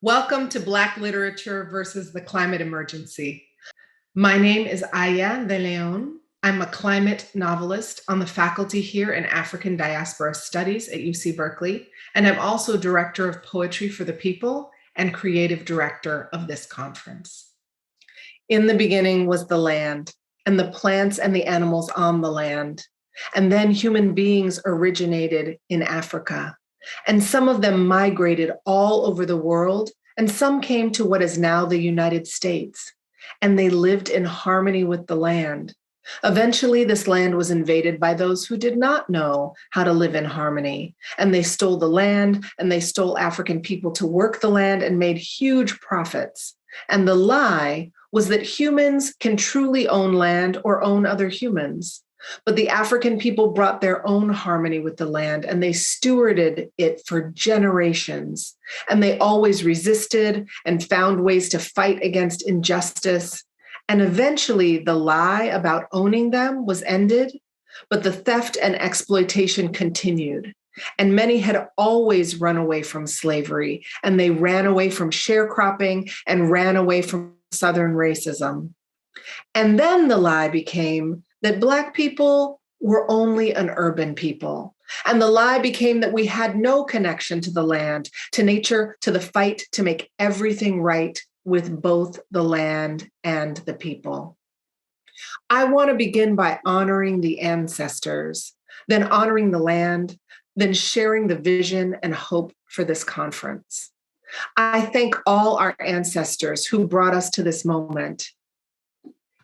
Welcome to Black Literature versus the Climate Emergency. My name is Aya de Leon. I'm a climate novelist on the faculty here in African Diaspora Studies at UC Berkeley, and I'm also Director of Poetry for the People and Creative Director of this conference. In the beginning was the land, and the plants and the animals on the land, and then human beings originated in Africa. And some of them migrated all over the world, and some came to what is now the United States, and they lived in harmony with the land. Eventually, this land was invaded by those who did not know how to live in harmony, and they stole the land, and they stole African people to work the land and made huge profits. And the lie was that humans can truly own land or own other humans. But the African people brought their own harmony with the land, and they stewarded it for generations. And they always resisted and found ways to fight against injustice. And eventually the lie about owning them was ended, but the theft and exploitation continued. And many had always run away from slavery, and they ran away from sharecropping and ran away from Southern racism. And then the lie became that Black people were only an urban people. And the lie became that we had no connection to the land, to nature, to the fight to make everything right with both the land and the people. I want to begin by honoring the ancestors, then honoring the land, then sharing the vision and hope for this conference. I thank all our ancestors who brought us to this moment.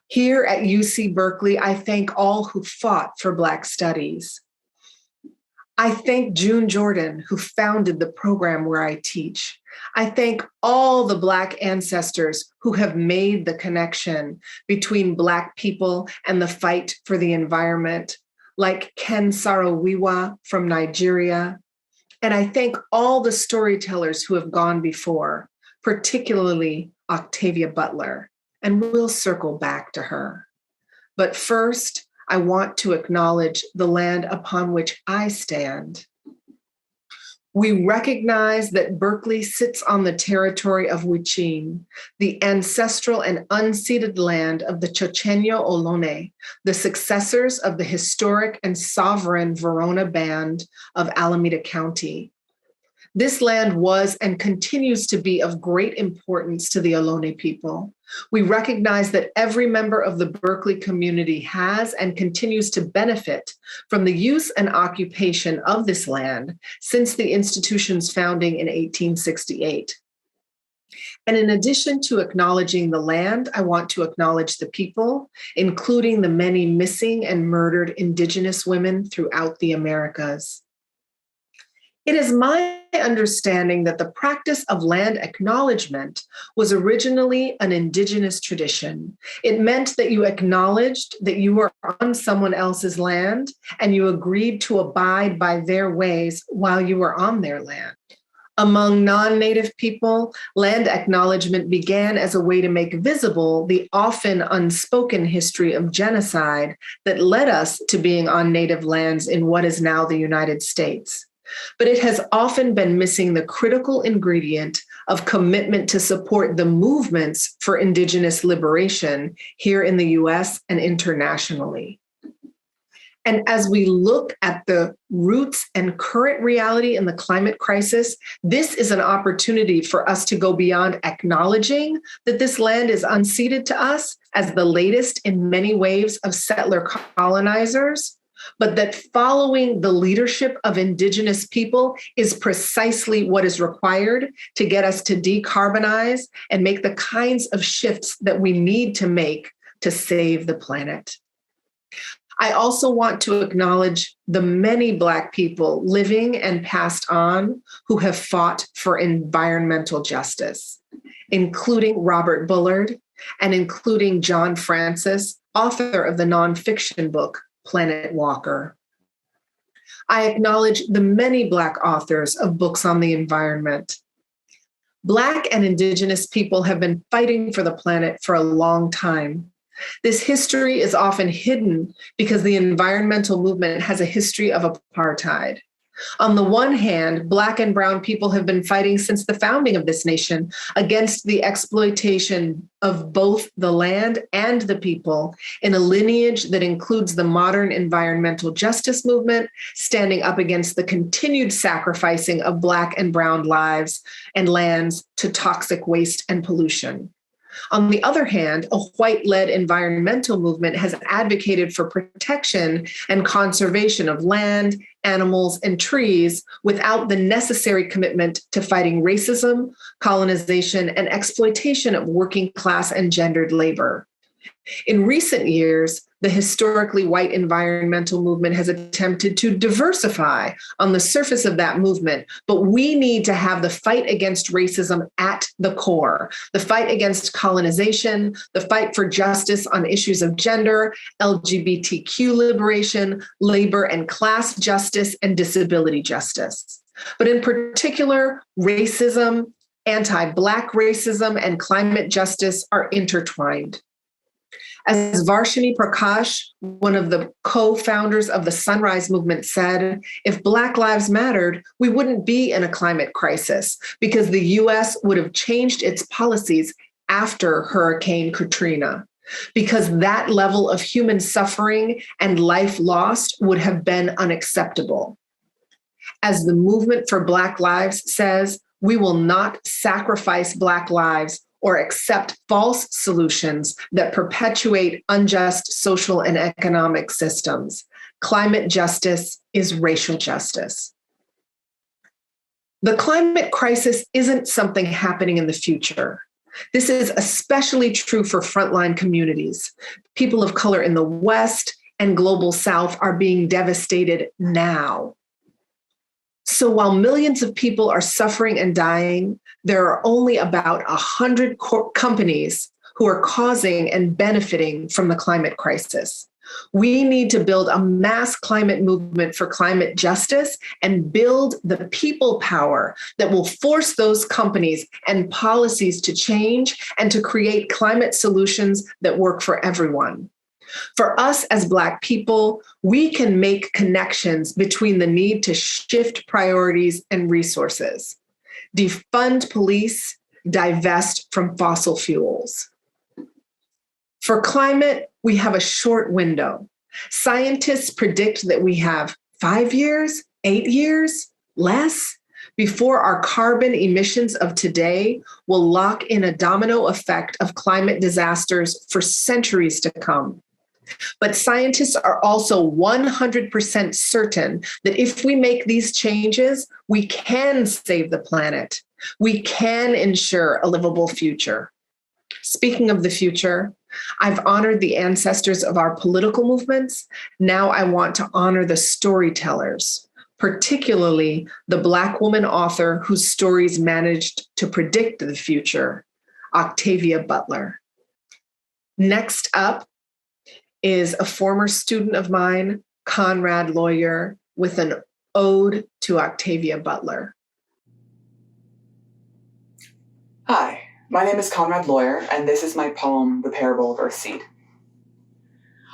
Here at UC Berkeley, I thank all who fought for Black studies. I thank June Jordan, who founded the program where I teach. I thank all the Black ancestors who have made the connection between Black people and the fight for the environment, like Ken Saro-Wiwa from Nigeria. And I thank all the storytellers who have gone before, particularly Octavia Butler. And we'll circle back to her. But first, I want to acknowledge the land upon which I stand. We recognize that Berkeley sits on the territory of Huichin, the ancestral and unceded land of the Chochenyo Ohlone, the successors of the historic and sovereign Verona Band of Alameda County. This land was and continues to be of great importance to the Ohlone people. We recognize that every member of the Berkeley community has and continues to benefit from the use and occupation of this land since the institution's founding in 1868. And in addition to acknowledging the land, I want to acknowledge the people, including the many missing and murdered Indigenous women throughout the Americas. It is my understanding that the practice of land acknowledgement was originally an Indigenous tradition. It meant that you acknowledged that you were on someone else's land and you agreed to abide by their ways while you were on their land. Among non-Native people, land acknowledgement began as a way to make visible the often unspoken history of genocide that led us to being on Native lands in what is now the United States. But it has often been missing the critical ingredient of commitment to support the movements for Indigenous liberation here in the US and internationally. And as we look at the roots and current reality in the climate crisis, this is an opportunity for us to go beyond acknowledging that this land is unceded to us as the latest in many waves of settler colonizers, but that following the leadership of Indigenous people is precisely what is required to get us to decarbonize and make the kinds of shifts that we need to make to save the planet. I also want to acknowledge the many Black people living and passed on who have fought for environmental justice, including Robert Bullard and including John Francis, author of the nonfiction book, Planet Walker. I acknowledge the many Black authors of books on the environment. Black and Indigenous people have been fighting for the planet for a long time. This history is often hidden because the environmental movement has a history of apartheid. On the one hand, Black and Brown people have been fighting since the founding of this nation against the exploitation of both the land and the people in a lineage that includes the modern environmental justice movement, standing up against the continued sacrificing of Black and Brown lives and lands to toxic waste and pollution. On the other hand, a white-led environmental movement has advocated for protection and conservation of land, animals, and trees without the necessary commitment to fighting racism, colonization, and exploitation of working class and gendered labor. In recent years, the historically white environmental movement has attempted to diversify on the surface of that movement, but we need to have the fight against racism at the core, the fight against colonization, the fight for justice on issues of gender, LGBTQ liberation, labor and class justice, and disability justice. But in particular, racism, anti-Black racism, and climate justice are intertwined. As Varshini Prakash, one of the co-founders of the Sunrise Movement, said, if Black lives mattered, we wouldn't be in a climate crisis because the US would have changed its policies after Hurricane Katrina, because that level of human suffering and life lost would have been unacceptable. As the Movement for Black Lives says, we will not sacrifice Black lives or accept false solutions that perpetuate unjust social and economic systems. Climate justice is racial justice. The climate crisis isn't something happening in the future. This is especially true for frontline communities. People of color in the West and global South are being devastated now. So while millions of people are suffering and dying, there are only about 100 companies who are causing and benefiting from the climate crisis. We need to build a mass climate movement for climate justice and build the people power that will force those companies and policies to change and to create climate solutions that work for everyone. For us as Black people, we can make connections between the need to shift priorities and resources, defund police, divest from fossil fuels. For climate, we have a short window. Scientists predict that we have 5 years, 8 years, less, before our carbon emissions of today will lock in a domino effect of climate disasters for centuries to come. But scientists are also 100% certain that if we make these changes, we can save the planet. We can ensure a livable future. Speaking of the future, I've honored the ancestors of our political movements. Now I want to honor the storytellers, particularly the Black woman author whose stories managed to predict the future, Octavia Butler. Next up is a former student of mine, Conrad Lawyer, with an ode to Octavia Butler. Hi, my name is Conrad Lawyer, and this is my poem, The Parable of Earthseed.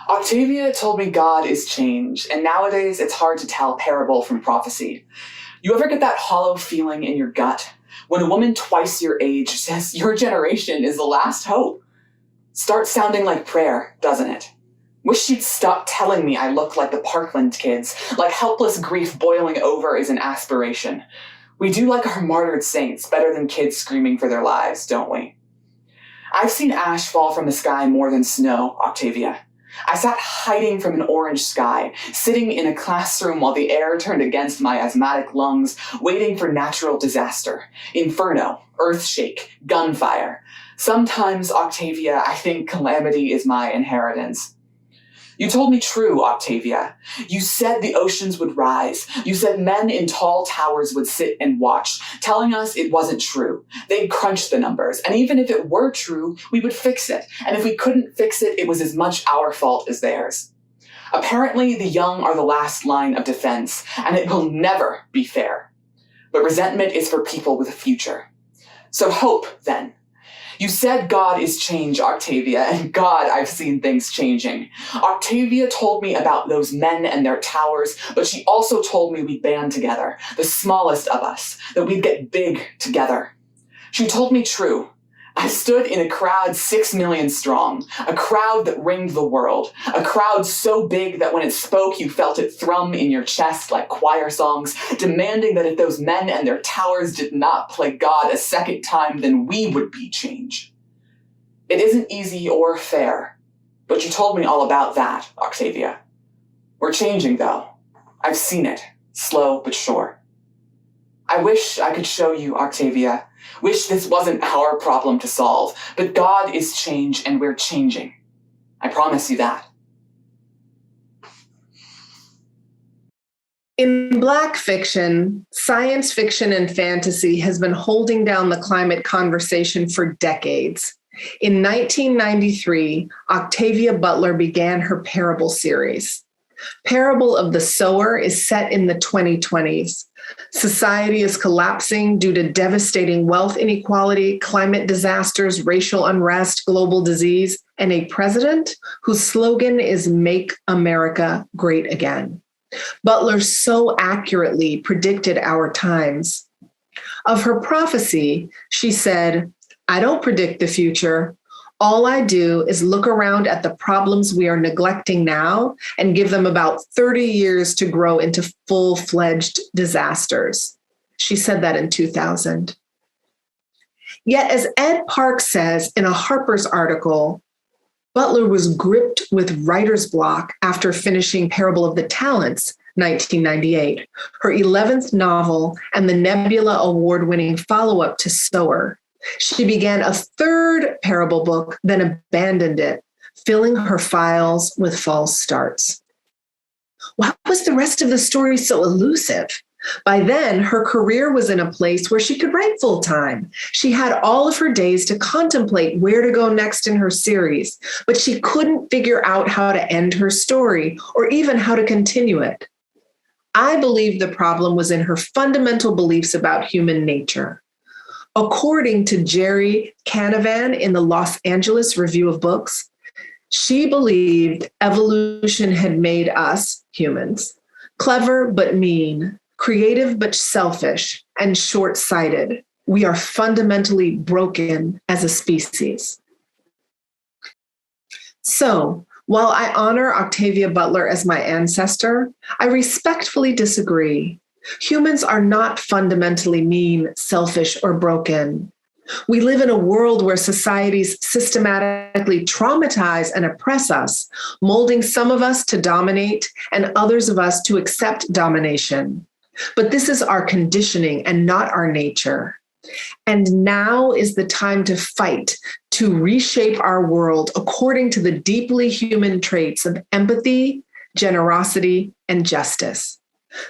Octavia told me God is change, and nowadays it's hard to tell parable from prophecy. You ever get that hollow feeling in your gut when a woman twice your age says your generation is the last hope? Starts sounding like prayer, doesn't it? Wish she'd stop telling me I look like the Parkland kids, like helpless grief boiling over is an aspiration. We do like our martyred saints better than kids screaming for their lives, don't we? I've seen ash fall from the sky more than snow, Octavia. I sat hiding from an orange sky, sitting in a classroom while the air turned against my asthmatic lungs, waiting for natural disaster, inferno, earthshake, gunfire. Sometimes, Octavia, I think calamity is my inheritance. You told me true, Octavia. You said the oceans would rise. You said men in tall towers would sit and watch, telling us it wasn't true. They'd crunch the numbers, and even if it were true, we would fix it. And if we couldn't fix it, it was as much our fault as theirs. Apparently, the young are the last line of defense, and it will never be fair. But resentment is for people with a future. So hope, then. You said God is change, Octavia, and God, I've seen things changing. Octavia told me about those men and their towers, but she also told me we'd band together, the smallest of us, that we'd get big together. She told me true. I stood in a crowd 6 million strong, a crowd that ringed the world, a crowd so big that when it spoke you felt it thrum in your chest like choir songs, demanding that if those men and their towers did not play God a second time, then we would be change. It isn't easy or fair, but you told me all about that, Octavia. We're changing, though. I've seen it, slow but sure. I wish I could show you, Octavia. Wish this wasn't our problem to solve, but God is change and we're changing. I promise you that. In Black fiction, science fiction and fantasy has been holding down the climate conversation for decades. In 1993, Octavia Butler began her Parable series. Parable of the Sower is set in the 2020s. Society is collapsing due to devastating wealth inequality, climate disasters, racial unrest, global disease, and a president whose slogan is "Make America Great Again." Butler so accurately predicted our times. Of her prophecy, she said, "I don't predict the future. All I do is look around at the problems we are neglecting now and give them about 30 years to grow into full-fledged disasters." She said that in 2000. Yet, as Ed Park says in a Harper's article, Butler was gripped with writer's block after finishing Parable of the Talents, 1998, her 11th novel and the Nebula Award-winning follow-up to Sower. She began a third Parable book, then abandoned it, filling her files with false starts. Why was the rest of the story so elusive? By then, her career was in a place where she could write full-time. She had all of her days to contemplate where to go next in her series, but she couldn't figure out how to end her story or even how to continue it. I believe the problem was in her fundamental beliefs about human nature. According to Jerry Canavan in the Los Angeles Review of Books, she believed evolution had made us, humans, clever but mean, creative but selfish, and short-sighted. We are fundamentally broken as a species. So, while I honor Octavia Butler as my ancestor, I respectfully disagree. Humans are not fundamentally mean, selfish, or broken. We live in a world where societies systematically traumatize and oppress us, molding some of us to dominate and others of us to accept domination. But this is our conditioning and not our nature. And now is the time to fight, to reshape our world according to the deeply human traits of empathy, generosity, and justice.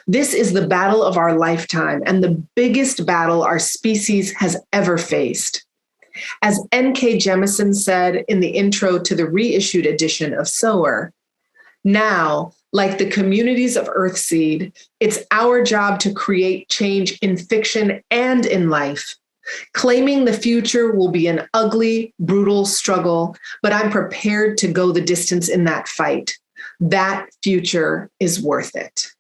This is the battle of our lifetime and the biggest battle our species has ever faced. As N.K. Jemisin said in the intro to the reissued edition of Sower, now, like the communities of Earthseed, it's our job to create change in fiction and in life. Claiming the future will be an ugly, brutal struggle, but I'm prepared to go the distance in that fight. That future is worth it.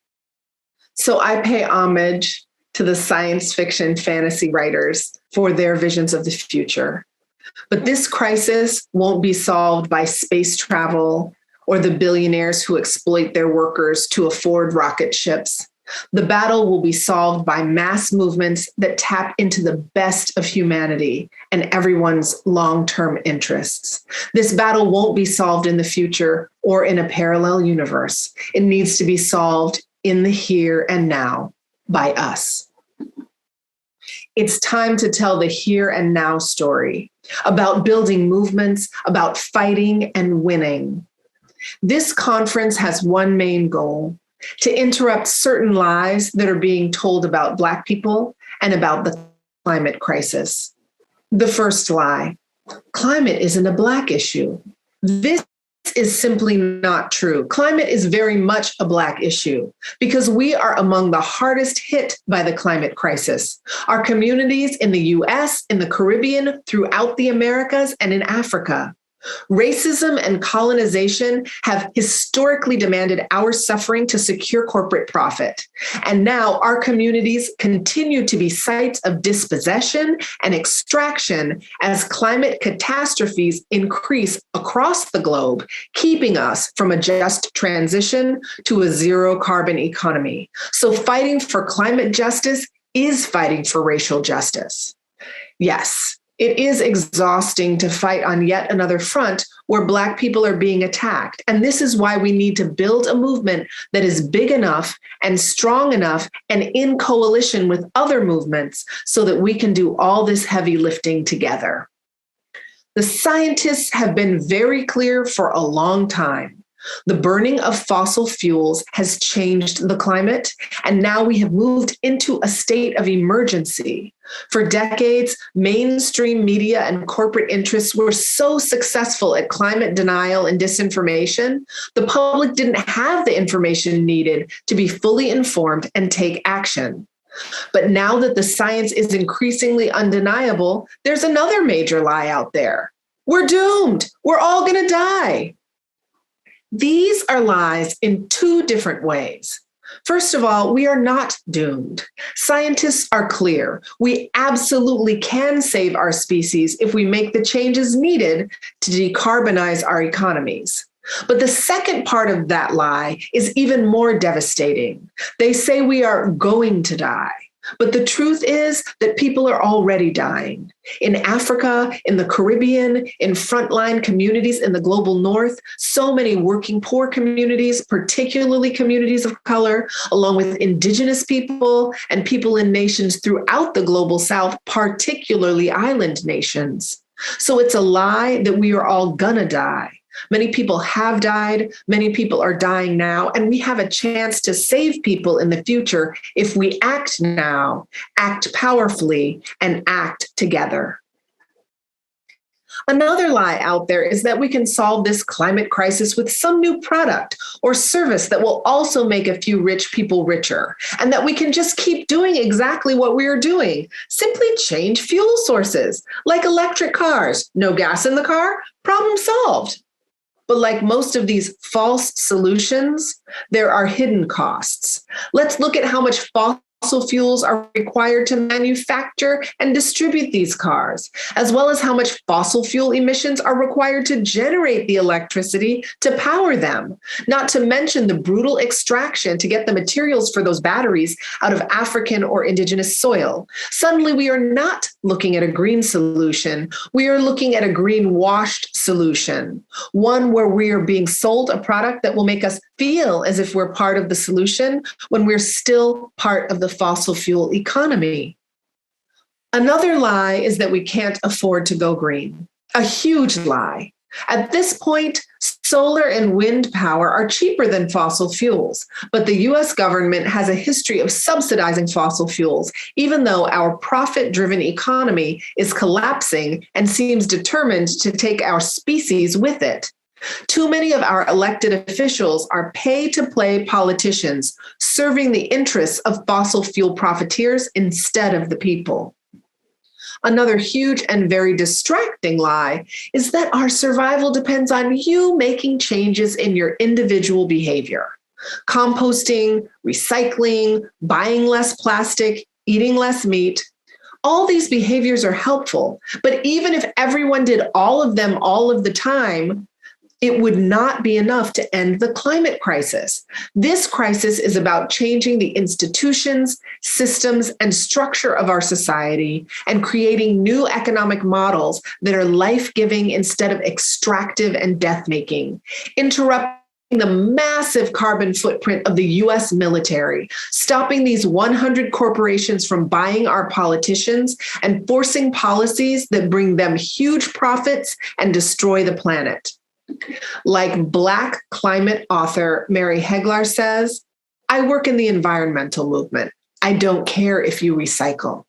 So I pay homage to the science fiction fantasy writers for their visions of the future. But this crisis won't be solved by space travel or the billionaires who exploit their workers to afford rocket ships. The battle will be solved by mass movements that tap into the best of humanity and everyone's long-term interests. This battle won't be solved in the future or in a parallel universe. It needs to be solved in the here and now by us. It's time to tell the here and now story about building movements, about fighting and winning. This conference has one main goal: to interrupt certain lies that are being told about Black people and about the climate crisis. The first lie: climate isn't a Black issue. This is simply not true. Climate is very much a Black issue because we are among the hardest hit by the climate crisis. Our communities in the US, in the Caribbean, throughout the Americas, and in Africa. Racism and colonization have historically demanded our suffering to secure corporate profit. And now our communities continue to be sites of dispossession and extraction as climate catastrophes increase across the globe, keeping us from a just transition to a zero carbon economy. So fighting for climate justice is fighting for racial justice. Yes. It is exhausting to fight on yet another front where Black people are being attacked. And this is why we need to build a movement that is big enough and strong enough and in coalition with other movements so that we can do all this heavy lifting together. The scientists have been very clear for a long time. The burning of fossil fuels has changed the climate, and now we have moved into a state of emergency. For decades, mainstream media and corporate interests were so successful at climate denial and disinformation, the public didn't have the information needed to be fully informed and take action. But now that the science is increasingly undeniable, there's another major lie out there. We're doomed. We're all going to die. These are lies in two different ways. First of all, we are not doomed. Scientists are clear. We absolutely can save our species if we make the changes needed to decarbonize our economies. But the second part of that lie is even more devastating. They say we are going to die. But the truth is that people are already dying. In Africa, in the Caribbean, in frontline communities in the global north, so many working poor communities, particularly communities of color, along with indigenous people and people in nations throughout the global south, particularly island nations. So it's a lie that we are all gonna die. Many people have died, many people are dying now, and we have a chance to save people in the future if we act now, act powerfully, and act together. Another lie out there is that we can solve this climate crisis with some new product or service that will also make a few rich people richer, and that we can just keep doing exactly what we are doing. Simply change fuel sources, like electric cars. No gas in the car, problem solved. But like most of these false solutions, there are hidden costs. Let's look at how much fossil fuels are required to manufacture and distribute these cars, as well as how much fossil fuel emissions are required to generate the electricity to power them, not to mention the brutal extraction to get the materials for those batteries out of African or indigenous soil. Suddenly, we are not looking at a green solution. We are looking at a green-washed solution, one where we are being sold a product that will make us feel as if we're part of the solution when we're still part of the fossil fuel economy. Another lie is that we can't afford to go green. A huge lie. At this point, solar and wind power are cheaper than fossil fuels, but the US government has a history of subsidizing fossil fuels, even though our profit-driven economy is collapsing and seems determined to take our species with it. Too many of our elected officials are pay-to-play politicians serving the interests of fossil fuel profiteers instead of the people. Another huge and very distracting lie is that our survival depends on you making changes in your individual behavior. Composting, recycling, buying less plastic, eating less meat. All these behaviors are helpful, but even if everyone did all of them all of the time, it would not be enough to end the climate crisis. This crisis is about changing the institutions, systems, and structure of our society and creating new economic models that are life-giving instead of extractive and death-making, interrupting the massive carbon footprint of the US military, stopping these 100 corporations from buying our politicians, and forcing policies that bring them huge profits and destroy the planet. Like Black climate author Mary Heglar says, I work in the environmental movement. I don't care if you recycle.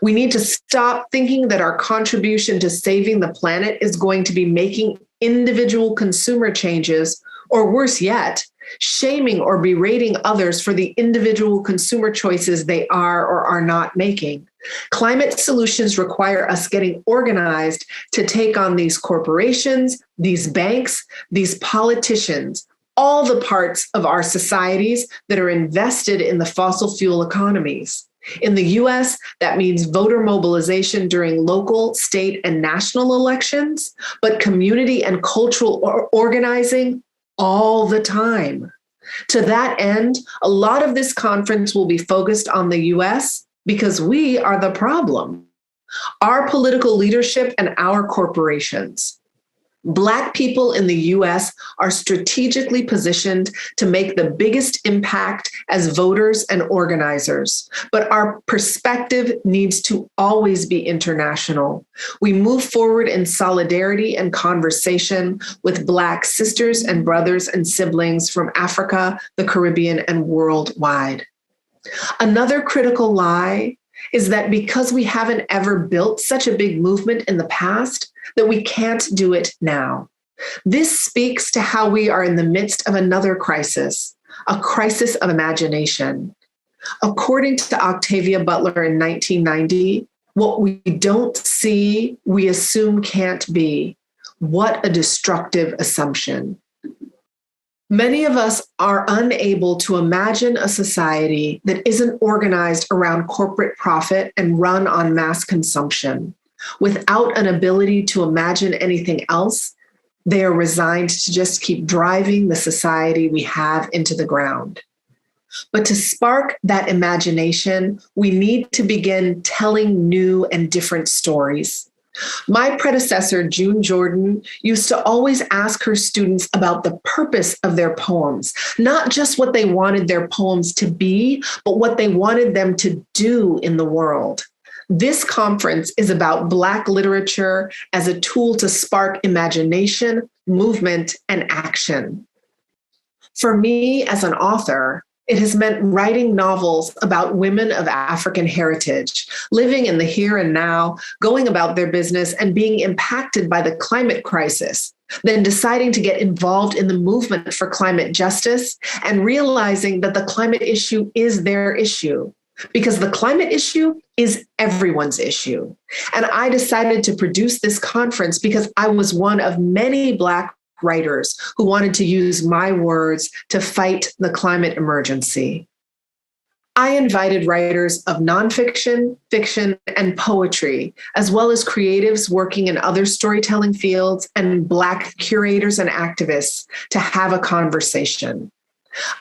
We need to stop thinking that our contribution to saving the planet is going to be making individual consumer changes, or worse yet, shaming or berating others for the individual consumer choices they are or are not making. Climate solutions require us getting organized to take on these corporations, these banks, these politicians, all the parts of our societies that are invested in the fossil fuel economies. In the US, that means voter mobilization during local, state, and national elections, but community and cultural organizing all the time. To that end, a lot of this conference will be focused on the US because we are the problem. Our political leadership and our corporations. Black people in the US are strategically positioned to make the biggest impact as voters and organizers, but our perspective needs to always be international. We move forward in solidarity and conversation with Black sisters and brothers and siblings from Africa, the Caribbean, and worldwide. Another critical lie is that because we haven't ever built such a big movement in the past, that we can't do it now. This speaks to how we are in the midst of another crisis, a crisis of imagination. According to Octavia Butler in 1990, what we don't see, we assume can't be. What a destructive assumption. Many of us are unable to imagine a society that isn't organized around corporate profit and run on mass consumption. Without an ability to imagine anything else, they are resigned to just keep driving the society we have into the ground. But to spark that imagination, we need to begin telling new and different stories. My predecessor, June Jordan, used to always ask her students about the purpose of their poems, not just what they wanted their poems to be, but what they wanted them to do in the world. This conference is about Black literature as a tool to spark imagination, movement, and action. For me, as an author, it has meant writing novels about women of African heritage, living in the here and now, going about their business, and being impacted by the climate crisis, then deciding to get involved in the movement for climate justice and realizing that the climate issue is their issue. Because the climate issue is everyone's issue. And I decided to produce this conference because I was one of many Black writers who wanted to use my words to fight the climate emergency. I invited writers of nonfiction, fiction, and poetry, as well as creatives working in other storytelling fields and Black curators and activists to have a conversation.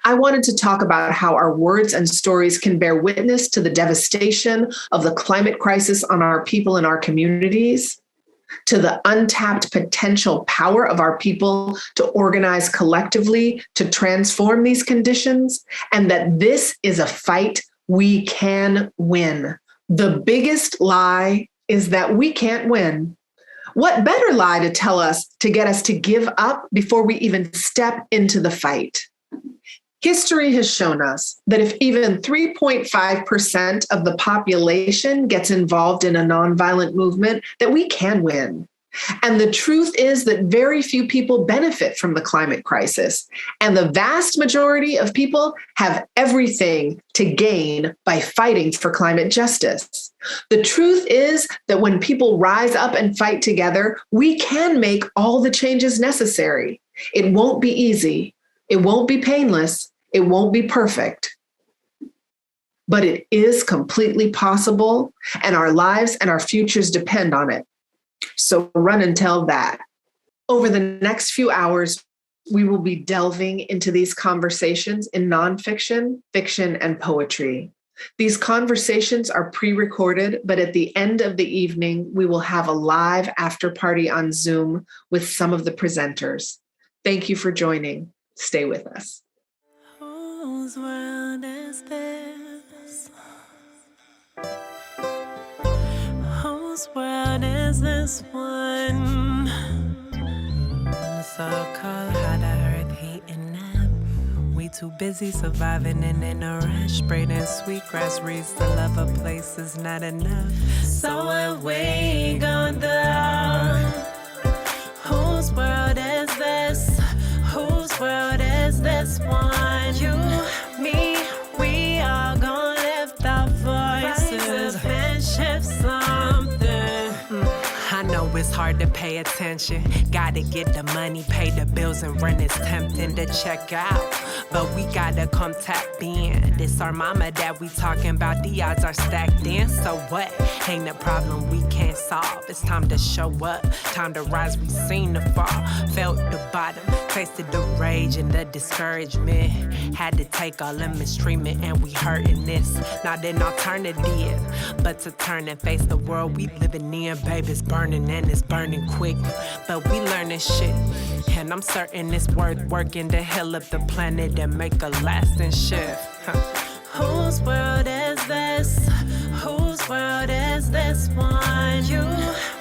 I wanted to talk about how our words and stories can bear witness to the devastation of the climate crisis on our people and our communities, to the untapped potential power of our people to organize collectively to transform these conditions, and that this is a fight we can win. The biggest lie is that we can't win. What better lie to tell us to get us to give up before we even step into the fight? History has shown us that if even 3.5% of the population gets involved in a nonviolent movement, that we can win. And the truth is that very few people benefit from the climate crisis, and the vast majority of people have everything to gain by fighting for climate justice. The truth is that when people rise up and fight together, we can make all the changes necessary. It won't be easy. It won't be painless. It won't be perfect. But it is completely possible, and our lives and our futures depend on it. So run and tell that. Over the next few hours, we will be delving into these conversations in nonfiction, fiction, and poetry. These conversations are pre-recorded, but at the end of the evening, we will have a live after party on Zoom with some of the presenters. Thank you for joining. Stay with us. Whose world is this? Whose world is this one? So-called how the earth heating up. We too busy surviving and in a rush. Braiding sweetgrass reeds to love a place is not enough. So what we gon' do? Whose world it's hard to pay attention. Gotta get the money, pay the bills, and rent. It's tempting to check out, but we gotta come tap in. This our mama that we talking about. The odds are stacked in. So what? Ain't a problem we can't solve. It's time to show up, time to rise. We seen the fall, felt the bottom, tasted the rage and the discouragement. Had to take all the mistreatment, and we hurting this. Not an alternative, but to turn and face the world we living in. Baby, it's burning and it's burning quick, but we learning shit, and I'm certain it's worth working to heal up the planet and make a lasting shift. Whose world is this? Whose world is this one? You,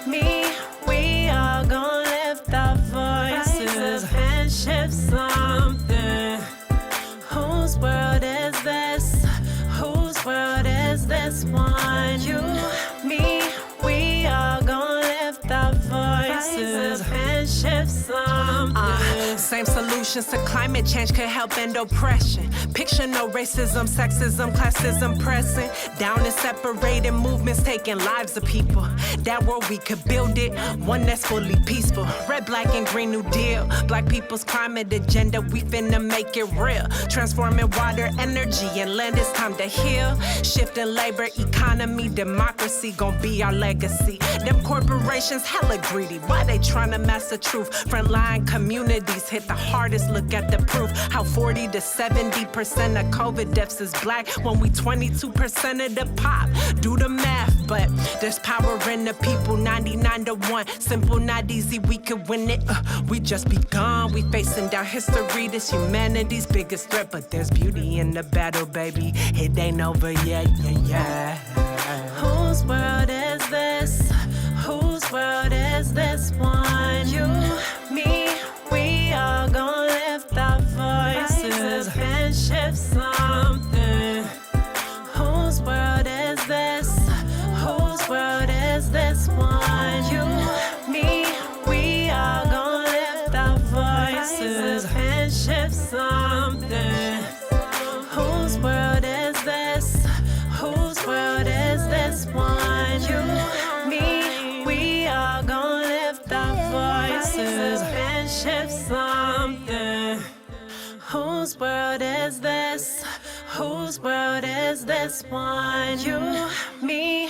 me, we all gon' lift our voices and shift something. Whose world is this? Whose world is this one? You, me, we all gon' lift our voices and shift something. Same solutions to climate change could help end oppression. Picture no racism, sexism, classism pressing. Down and separated movements taking lives of people. That world we could build it, one that's fully peaceful. Red, black, and green New Deal. Black people's climate agenda, we finna make it real. Transforming water, energy, and land, it's time to heal. Shifting labor, economy, democracy gon' be our legacy. Them corporations hella greedy, why they tryna master truth? Frontline communities hit the hardest, look at the proof. How 40 to 70% of COVID deaths is black when we 22% of the pop. Do the math, but there's power in the people, 99 to 1. Simple, not easy, we could win it. We just begun, we facing down history. This humanity's biggest threat, but there's beauty in the battle, baby. It ain't over yet, yeah. Whose world is this? Whose world is this one? You, me, we all gon' lift our voices and shift something. Whose world is this? Whose world is this one? You, me, we all gon' lift our voices and shift something. Whose world is this? Whose world is this one? You, me, we all gon' lift our voices and shift something. Whose world is this? Whose world is this one? You, me,